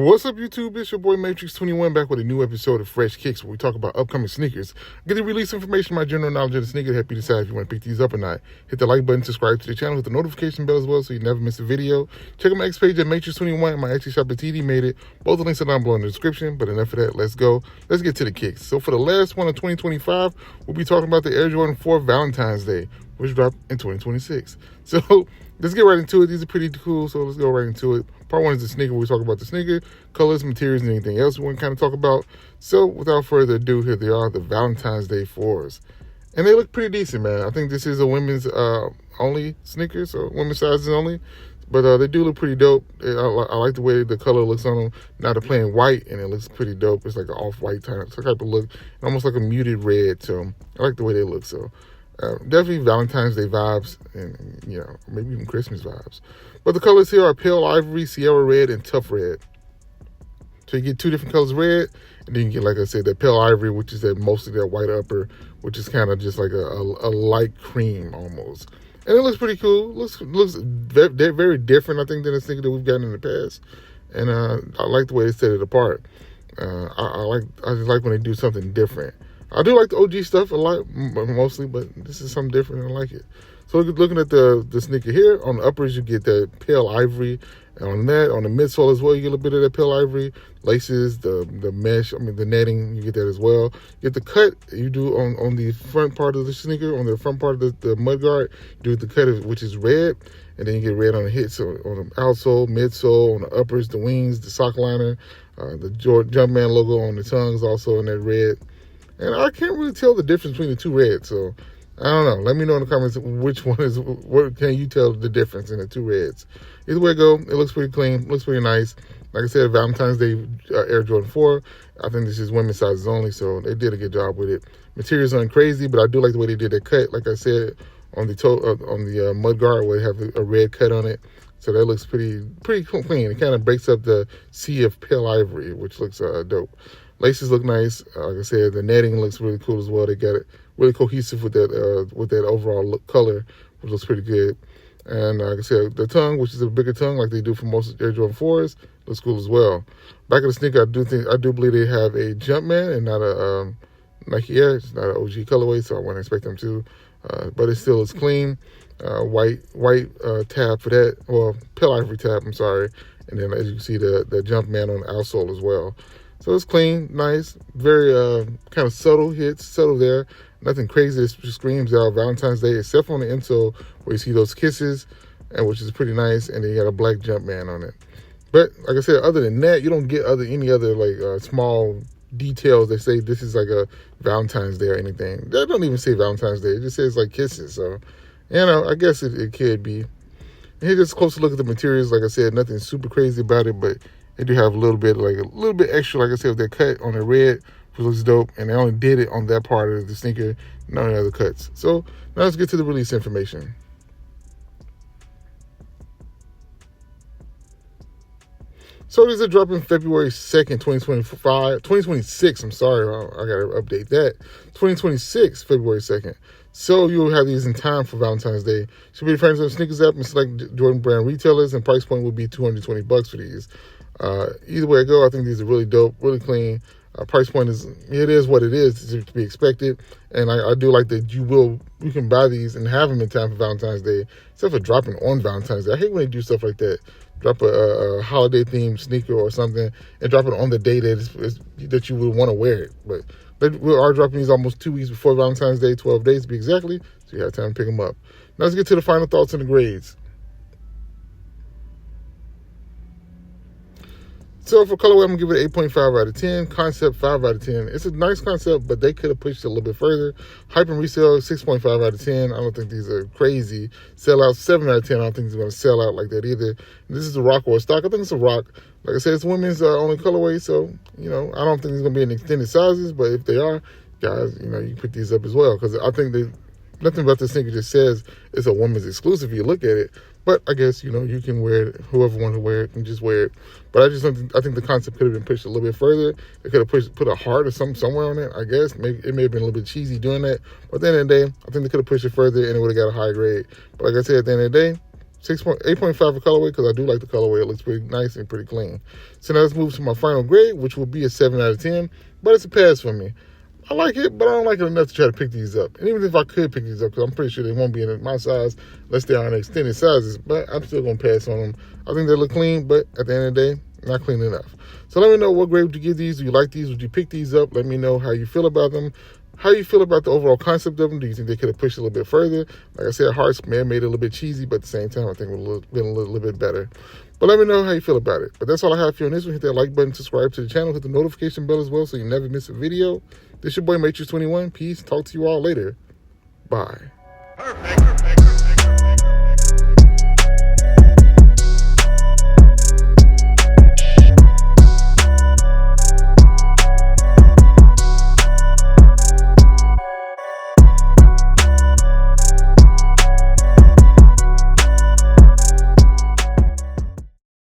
What's up, YouTube? It's your boy M8trix21 back with a new episode of Fresh Kicks where we talk about upcoming sneakers. Get the release information, my general knowledge of the sneaker to help you decide if you want to pick these up or not. Hit the like button, subscribe to the channel, hit the notification bell as well so you never miss a video. Check out my X page at M8trix21 and my Etsy shop at TDMadeIt. Both the links are down below in the description, but enough of that. Let's go. Let's get to the kicks. So for the last one of 2025, we'll be talking about the Air Jordan 4 Valentine's Day, which dropped in 2026. So let's get right into it. These are pretty cool, so let's go right into it. Part one is the sneaker. We talk about the sneaker, colors, materials, and anything else we want to kind of talk about. So without further ado, here they are, the Valentine's Day 4s. And they look pretty decent, man. I think this is a women's only sneaker, so women's sizes only. But they do look pretty dope. I like the way the color looks on them. Now they're playing white, and it looks pretty dope. It's like an off-white type of look, almost like a muted red. So I like the way they look. So definitely Valentine's Day vibes, and maybe even Christmas vibes. But the colors here are pale ivory, Sierra red, and tough red. So you get two different colors red, and then you get, like I said, that pale ivory, which is mostly that white upper, which is kind of just like a light cream almost. And it looks pretty cool. Looks very different, I think, than the sneaker that we've gotten in the past. And I like the way they set it apart. I just like when they do something different. I do like the OG stuff a lot, mostly, but this is something different, and I like it. So looking at the sneaker here, on the uppers, you get that pale ivory. And on the midsole as well, you get a little bit of that pale ivory. Laces, the mesh, the netting, you get that as well. You get the cut you do on the front part of the sneaker, on the front part of the mud guard, you do the cut, which is red. And then you get red on the hit, so on the outsole, midsole, on the uppers, the wings, the sock liner, the Jumpman logo on the tongues also in that red. And I can't really tell the difference between the two reds, so I don't know. Let me know in the comments which one is, what can you tell the difference in the two reds. Either way it go, it looks pretty clean, looks pretty nice. Like I said, Valentine's Day Air Jordan 4. I think this is women's sizes only, so they did a good job with it. Materials aren't crazy, but I do like the way they did that cut. Like I said, on the mud guard where they have a red cut on it. So that looks pretty clean. It kind of breaks up the sea of pale ivory, which looks dope. Laces look nice. Like I said, the netting looks really cool as well. They got it really cohesive with that overall color, which looks pretty good. And like I said, the tongue, which is a bigger tongue, like they do for most Air Jordan 4s, looks cool as well. Back of the sneaker, I do believe they have a Jumpman and not a Nike Air. It's not an OG colorway, so I wouldn't expect them to. But it still is clean. White tab for that, well, pale ivory tab, I'm sorry. And then as you can see, the Jumpman on the outsole as well. So it's clean, nice, very kind of subtle hits, subtle there. Nothing crazy that screams out Valentine's Day, except on the insole where you see those kisses, and which is pretty nice. And then you got a black Jumpman on it. But like I said, other than that, you don't get any other like small details that say this is like a Valentine's Day or anything. That don't even say Valentine's Day. It just says like kisses. So, I guess it could be. And here's just a closer look at the materials. Like I said, nothing super crazy about it, but they do have a little bit extra, like I said, with that cut on the red, which looks dope. And they only did it on that part of the sneaker, none of the other cuts. So now let's get to the release information. So these are dropping February 2nd, 2026. I'm sorry, I gotta update that. 2026, February 2nd. So you'll have these in time for Valentine's Day. Should be friends on the sneakers app and select Jordan brand retailers, and price point will be $220 for these. Either way I go, I think these are really dope, really clean. Price point is what it is to be expected, and I do like that you can buy these and have them in time for Valentine's Day, except for dropping on Valentine's Day. I hate when they do stuff like that. Drop a holiday themed sneaker or something and drop it on the day that you would want to wear it. But we are dropping these almost 2 weeks before Valentine's Day, 12 days to be exactly, so you have time to pick them up. Now let's get to the final thoughts and the grades. So for colorway, I'm going to give it 8.5 out of 10. Concept, 5 out of 10. It's a nice concept, but they could have pushed it a little bit further. Hype and resale, 6.5 out of 10. I don't think these are crazy. Sell out, 7 out of 10. I don't think it's going to sell out like that either. This is a rock or a stock. I think it's a rock. Like I said, it's women's only colorway, so, I don't think it's going to be in extended sizes, but if they are, guys, you can pick these up as well, because I think nothing about this sneaker just says it's a women's exclusive if you look at it. But I guess, you can wear it. Whoever wants to wear it can just wear it. But I think the concept could have been pushed a little bit further. They could have put a heart or something somewhere on it, I guess. Maybe it may have been a little bit cheesy doing that. But at the end of the day, I think they could have pushed it further and it would have got a high grade. But like I said, at the end of the day, 8.5 for colorway, because I do like the colorway. It looks pretty nice and pretty clean. So now let's move to my final grade, which will be a 7 out of 10. But it's a pass for me. I like it, but I don't like it enough to try to pick these up. And even if I could pick these up, because I'm pretty sure they won't be in my size unless they are in extended sizes, but I'm still going to pass on them. I think they look clean, but at the end of the day, not clean enough. So let me know what grade would you give these. Do you like these? Would you pick these up? Let me know how you feel about them. How you feel about the overall concept of them? Do you think they could have pushed it a little bit further? Like I said, Hearts may have made it a little bit cheesy, but at the same time, I think it would have been a little bit better. But let me know how you feel about it. But that's all I have for you on this one. Hit that like button, subscribe to the channel, hit the notification bell as well so you never miss a video. This your boy M8trix21. Peace. Talk to you all later. Bye.